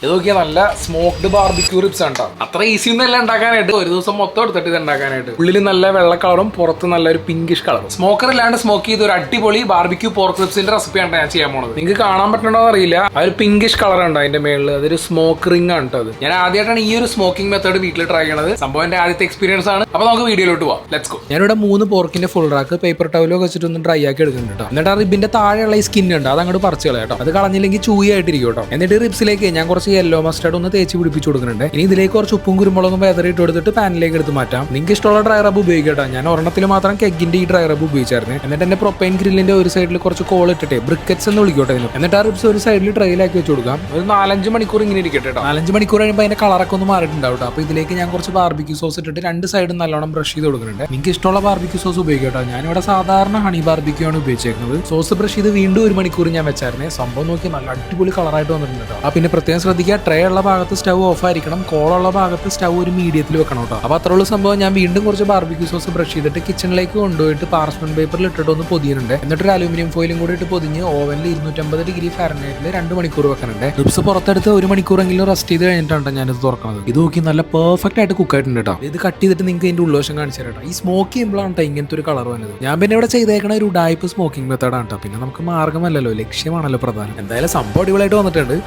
ഇതൊക്കെ നല്ല smoked barbecue ribs ആണ്. അത്ര ഈസി ഒന്നല്ല ഉണ്ടാക്കാനായിട്ട്. ഒരു ദിവസം മൊത്തം എടുത്തിട്ട് ഇത് ഉണ്ടാക്കാനായിട്ട്. ഉള്ളിൽ നല്ല വെള്ള കളറും പുറത്ത് നല്ലൊരു പിങ്കിഷ് കളറും. സ്മോക്കർ ഇല്ലാണ്ട് സ്മോക്ക് ചെയ്ത് ഒരു അടിപൊളി ബാർബിക്യൂ പോർക്ക് റിബ്സിന്റെ റെസിപ്പിയാണ് ഞാൻ ചെയ്യാൻ പോണത്. നിങ്ങൾക്ക് കാണാൻ പറ്റണോ അറിയില്ല, ആ ഒരു പിങ്കിഷ് കളർ ഉണ്ട് അതിന്റെ മേളിൽ. അതൊരു സ്മോക്ക് റിംഗ് ആണ് കേട്ടോ. ഞാൻ ആദ്യമായിട്ടാണ് ഈ ഒരു സ്മോക്കിംഗ് മെത്തേഡ് വീട്ടിൽ ട്രൈ ചെയ്യണത്. സംഭവം എന്റെ ആദ്യത്തെ എക്സ്പീരിയൻസ് ആണ്. അപ്പൊ നമുക്ക് വീഡിയോയിലോട്ട് പോവാം. Let's go. ഞാനിവിടെ 3 പോർക്കിന്റെ ഫുൾ റാക്ക് പേപ്പർ ടവലോ വെച്ചിട്ടൊന്ന് ഡ്രൈ ആക്കി എടുക്കുന്നുണ്ട് കേട്ടോ. എന്നിട്ട് ആ റിബിന്റെ താഴെയുള്ള ഈ സ്കിൻ ഉണ്ട്, അത് അങ്ങോട്ട് പറിച്ചു കളയാം കേട്ടോ. അത് കളഞ്ഞില്ലെങ്കിൽ ചൂയായിട്ടിരിക്കും കേട്ടോ. എന്നിട്ട് റിബ്സിലേക്ക് ഞാൻ കുറച്ച് യെല്ലോ മസ്റ്റാർഡ് ഒന്ന് തേച്ച് പിടിപ്പിച്ച് കൊടുക്കുന്നുണ്ട്. ഇനി ഇതിലേക്ക് കുറച്ച് ഉപ്പും കുരുമുളകും വെതറിയിട്ട് കൊടുത്തിട്ട് പാനിലേക്ക് എടുത്ത് മാറ്റാം. നിങ്ങൾക്ക് ഇഷ്ടമുള്ള ഡ്രൈ റബ്ബ് ഉപയോഗിക്കട്ടോ. ഞാൻ ഒരെണ്ണത്തിൽ മാത്രം കെഗിന്റെ ഈ ഡ്രൈ റബ്ബ് ഉപയോഗിച്ചായിരുന്നു. എന്നിട്ട് എന്റെ പ്രൊപ്പൈൻ ഗ്രില്ലിന്റെ ഒരു സൈഡിൽ കുറച്ച് കോൾ ഇട്ടിട്ട് ബ്രിക്കറ്റ്സ് എന്ന് വിളിക്കട്ടെ ഇതിന്. എന്നിട്ട് ആ റിബ്സ് ഒരു സൈഡിൽ ട്രെയിലാക്കി വെച്ച് കൊടുക്കാം. ഒരു 4-5 മണിക്കൂർ ഇങ്ങനെ ഇരിക്കട്ടെ. 4-5 മണിക്കൂർ കഴിയുമ്പോൾ അതിന്റെ കളറൊക്കെ ഒന്ന് മാറിയിട്ടുണ്ടാവും. അപ്പൊ ഇതിലേക്ക് ഞാൻ കുറച്ച് ബാർബിക്യൂ സോസ് ഇട്ടിട്ട് 2 സൈഡും നല്ലോണം ബ്രഷ് ചെയ്ത് കൊടുക്കുന്നുണ്ട്. നിങ്ങൾക്ക് ഇഷ്ടമുള്ള ബാർബിക്യൂ സോസ് ഉപയോഗിക്കട്ടോ. ഞാനിവിടെ സാധാരണ ഹണി ബാർബിക്യൂ ആണ് ഉപയോഗിച്ചേക്കുന്നത്. സോസ് ബ്രഷ് ചെയ്ത് വീണ്ടും 1 മണിക്കൂർ ഞാൻ വെച്ചായിരുന്നു. സംഭവം നോക്കി നല്ല അടിപൊളി കളറായിട്ട് വന്നിട്ടുണ്ട് കേട്ടോ. ആ പിന്നെ പ്രത്യേകം ശ്രദ്ധിക്കുക, ട്രേ ഉള്ള ഭാഗത്ത് സ്റ്റവ് ഓഫ് ആയിരിക്കണം, കോളുള്ള ഭാഗത്ത് സ്റ്റവ് ഒരു മീഡിയത്തിൽ വെക്കണം കേട്ടോ. അപ്പൊ അത്രയുള്ള സംഭവം. ഞാൻ വീണ്ടും കുറച്ച് ബാർബിക്യൂ സോസ് ബ്രഷ് ചെയ്തിട്ട് കിച്ചണിലേക്ക് കൊണ്ടുപോയിട്ട് പാർച്ച്മെന്റ് പേപ്പറിൽ ഇട്ടിട്ട് ഒന്ന് പൊതിയുന്നുണ്ട്. എന്നിട്ട് ഒരു അലൂമിനിയം ഫോയിലും കൂടി ഇട്ട് പൊതിഞ്ഞ് ഓവനിൽ 250 ഡിഗ്രി ഫാരൻഹൈറ്റിൽ 2 മണിക്കൂർ വെക്കുന്നുണ്ട്. റിബ്സ് പുറത്തെടുത്ത് 1 മണിക്കൂറെങ്കിലും റെസ്റ്റ് ചെയ്ത് കഴിഞ്ഞിട്ടാണ് ഞാനിത് തുറക്കുന്നത്. ഇത് നോക്കി നല്ല പെർഫെക്റ്റ് ആയിട്ട് കുക്ക് ആയിട്ടുണ്ട് കേട്ടോ. ഇത് കട്ട് ചെയ്തിട്ട് നിങ്ങൾക്ക് ഇതിന്റെ ഉള്ളോഷം കാണിച്ചു തരാം. ഈ സ്മോക്ക് ചെയ്യുമ്പോഴാണ് ഇങ്ങനത്തെ ഒരു കളർ വന്നത്. ഞാൻ പിന്നെ ഇവിടെ ചെയ്തേക്കണ ഒരു ഉഡായിപ്പ് സ്മോക്കിംഗ് മെത്തേഡാണ് കേട്ടോ. പിന്നെ നമുക്ക് മാർഗമല്ലല്ലോ, ലക്ഷ്യമാണല്ലോ പ്രധാനം. എന്തായാലും സംഭവം അടിപൊളിയായിട്ട് വന്നിട്ടുണ്ട്.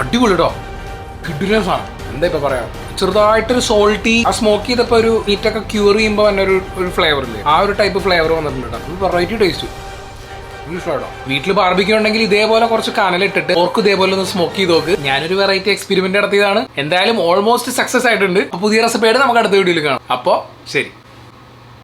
അടിപൊളി കേട്ടോ, കിഡിലെ സാധനം. എന്താ ഇപ്പൊ പറയാ, ചെറുതായിട്ടൊരു സോൾട്ടി, ആ സ്മോക്ക് ചെയ്തപ്പോ ഒരു മീറ്റൊക്കെ ക്യൂർ ചെയ്യുമ്പോൾ തന്നെ ഒരു ഫ്ലേവർ ഇല്ലേ, ആ ഒരു ടൈപ്പ് ഫ്ലേവർ വന്നിട്ടുണ്ട് കേട്ടോ. Variety taste. വീട്ടിൽ ബാർബിക്യൂ ഉണ്ടെങ്കിൽ ഇതേപോലെ കുറച്ച് കനലിട്ടിട്ട് ഓർക്ക് ഇതേപോലെ ഒന്ന് സ്മോക്ക് ചെയ്ത് നോക്ക്. ഞാനൊരു വെറൈറ്റി എക്സ്പെരിമെന്റ് നടത്തിയതാണ്. എന്തായാലും ഓൾമോസ്റ്റ് സക്സസ് ആയിട്ടുണ്ട്. പുതിയ റെസിപ്പിയായിട്ട് നമുക്ക് അടുത്ത വീഡിയോയിൽ കാണാം. അപ്പോ ശരി.